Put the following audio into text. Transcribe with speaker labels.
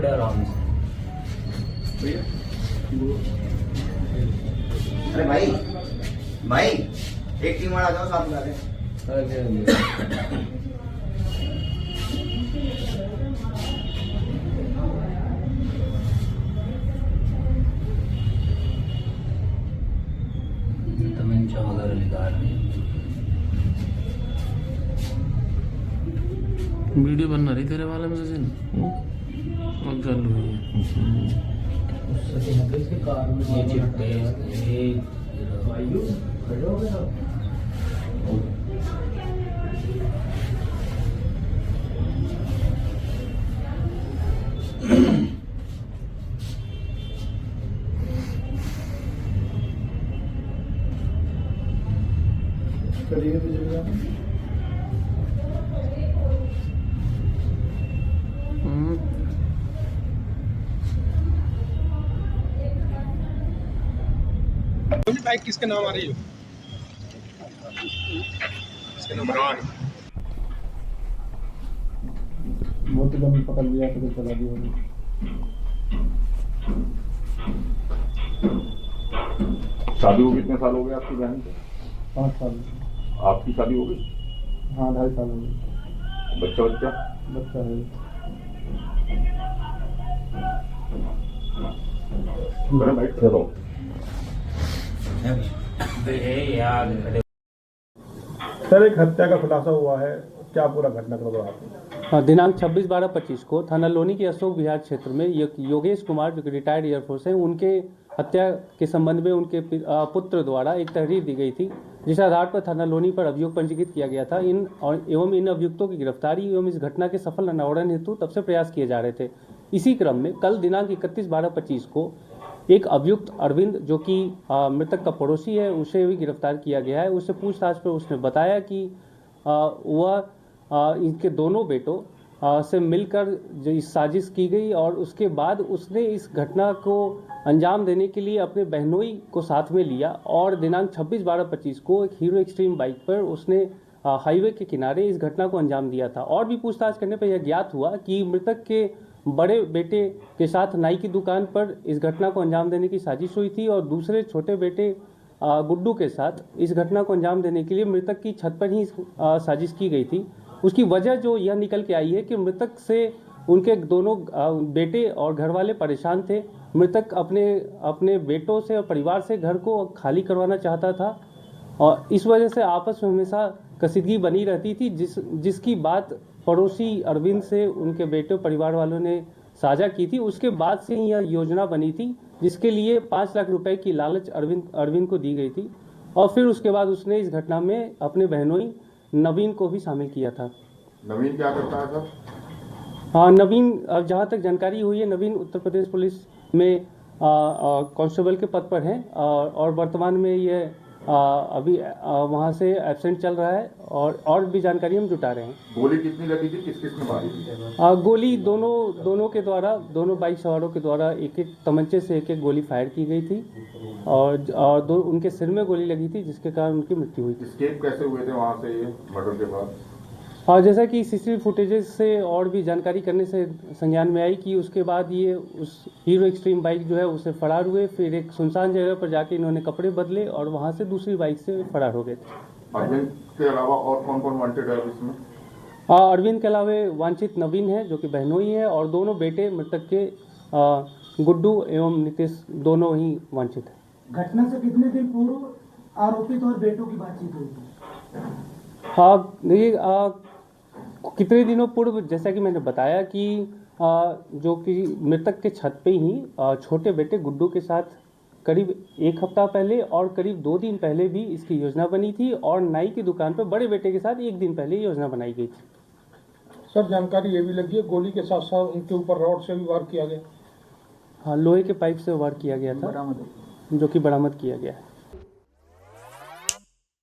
Speaker 1: पड़े आराम से।
Speaker 2: अरे भाई भाई एक टीम वाला आ जाओ साथ में।
Speaker 1: तमंचा वगैरह निकाल रहे हैं।
Speaker 3: वीडियो बनना रही तेरे वाले में से अब चालू हुई है।
Speaker 1: ये चिट्टे ये
Speaker 4: करिए तो जगह
Speaker 5: बाइक किसके नाम आ रही है? किसके नाम
Speaker 4: मोती का पकड़ लिया तो चला दिया होगी।
Speaker 6: शादी को कितने साल हो गए आपकी बहन के?
Speaker 4: 5 साल।
Speaker 6: आपकी शादी हो गई?
Speaker 4: हाँ 2.5 साल हो गए।
Speaker 6: बच्चा
Speaker 4: बच्चा है।
Speaker 6: बैठ कर रहो।
Speaker 4: सर एक हत्या का खुलासा हुआ है, क्या पूरा घटनाक्रम रहा?
Speaker 7: दिनांक 26/12/25 को थाना लोनी के अशोक विहार क्षेत्र में योगेश कुमार जो कि रिटायर्ड एयरफोर्स हैं, उनके हत्या के संबंध में उनके पुत्र द्वारा एक तहरीर दी गई थी, जिस आधार पर थाना लोनी पर अभियोग पंजीकृत किया गया था। इन अभियुक्तों की गिरफ्तारी एवं इस घटना के सफल अनावरण हेतु तब से प्रयास किए जा रहे थे। इसी क्रम में कल दिनांक 31/12/25 को एक अभियुक्त अरविंद जो कि मृतक का पड़ोसी है, उसे भी गिरफ्तार किया गया है। उससे पूछताछ पर उसने बताया कि वह इनके दोनों बेटों से मिलकर जो इस साजिश की गई और उसके बाद उसने इस घटना को अंजाम देने के लिए अपने बहनोई को साथ में लिया और दिनांक 26/12/25 को एक हीरो एक्सट्रीम बाइक पर उसने हाईवे के किनारे इस घटना को अंजाम दिया था। और भी पूछताछ करने पर यह ज्ञात हुआ कि मृतक के बड़े बेटे के साथ नाई की दुकान पर इस घटना को अंजाम देने की साजिश हुई थी और दूसरे छोटे बेटे गुड्डू के साथ इस घटना को अंजाम देने के लिए मृतक की छत पर ही साजिश की गई थी। उसकी वजह जो यह निकल के आई है कि मृतक से उनके दोनों बेटे और घर वाले परेशान थे। मृतक अपने बेटों से और परिवार से घर को खाली करवाना चाहता था और इस वजह से आपस में हमेशा कसीदगी बनी रहती थी, जिसकी बात पड़ोसी अरविंद से उनके बेटे परिवार वालों ने साझा की थी। उसके बाद से ही यह योजना बनी थी, जिसके लिए 5 लाख रुपए की लालच अरविंद को दी गई थी और फिर उसके बाद उसने इस घटना में अपने बहनोई नवीन को भी शामिल किया था।
Speaker 6: नवीन क्या करता है सर?
Speaker 7: हाँ, नवीन जहाँ तक जानकारी हुई है, नवीन उत्तर प्रदेश पुलिस में कांस्टेबल के पद पर हैं और वर्तमान में ये अभी वहाँ से एब्सेंट चल रहा है और भी जानकारी हम जुटा रहे हैं।
Speaker 6: गोली कितनी लगी थी, किस किस ने मारी थी?
Speaker 7: गोली दोनों के द्वारा, दोनों बाइक सवारों के द्वारा एक तमंचे से एक गोली फायर की गई थी और उनके सिर में गोली लगी थी, जिसके कारण उनकी मृत्यु हुई थी।
Speaker 6: एस्केप कैसे हुए थे वहाँ से ये मर्डर के बाद?
Speaker 7: और जैसा कि सीसीटीवी फुटेजेस से और भी जानकारी करने से संज्ञान में आई कि उसके बाद ये उस हीरो एक्सट्रीम बाइक जो है उससे फरार हुए। फिर एक सुनसान जगह पर जाके इन्होंने कपड़े बदले और वहाँ से दूसरी बाइक से फरार हो गए थे।
Speaker 6: अरविंद के अलावा और कौन कौन वांटेड है इसमें?
Speaker 7: अरविंद के अलावा वांछित नवीन है जो कि बहनोई है और दोनों बेटे मृतक के गुड्डू एवं नीतीश दोनों ही वांछित है।
Speaker 8: घटना से कितने दिन पूर्व आरोपित और बेटों की बातचीत हुई थी?
Speaker 7: हाँ, देखिए कितने दिनों पूर्व जैसा कि मैंने बताया कि जो कि मृतक के छत पे ही छोटे बेटे गुड्डू के साथ करीब 1 हफ्ता पहले और करीब 2 दिन पहले भी इसकी योजना बनी थी और नाई की दुकान पर बड़े बेटे के साथ 1 दिन पहले योजना बनाई गई थी।
Speaker 4: सर जानकारी ये भी लगी है गोली के साथ साथ उनके ऊपर रॉड से भी वार किया गया?
Speaker 7: हाँ, लोहे के पाइप से वार किया गया था, जो कि बरामद किया गया है।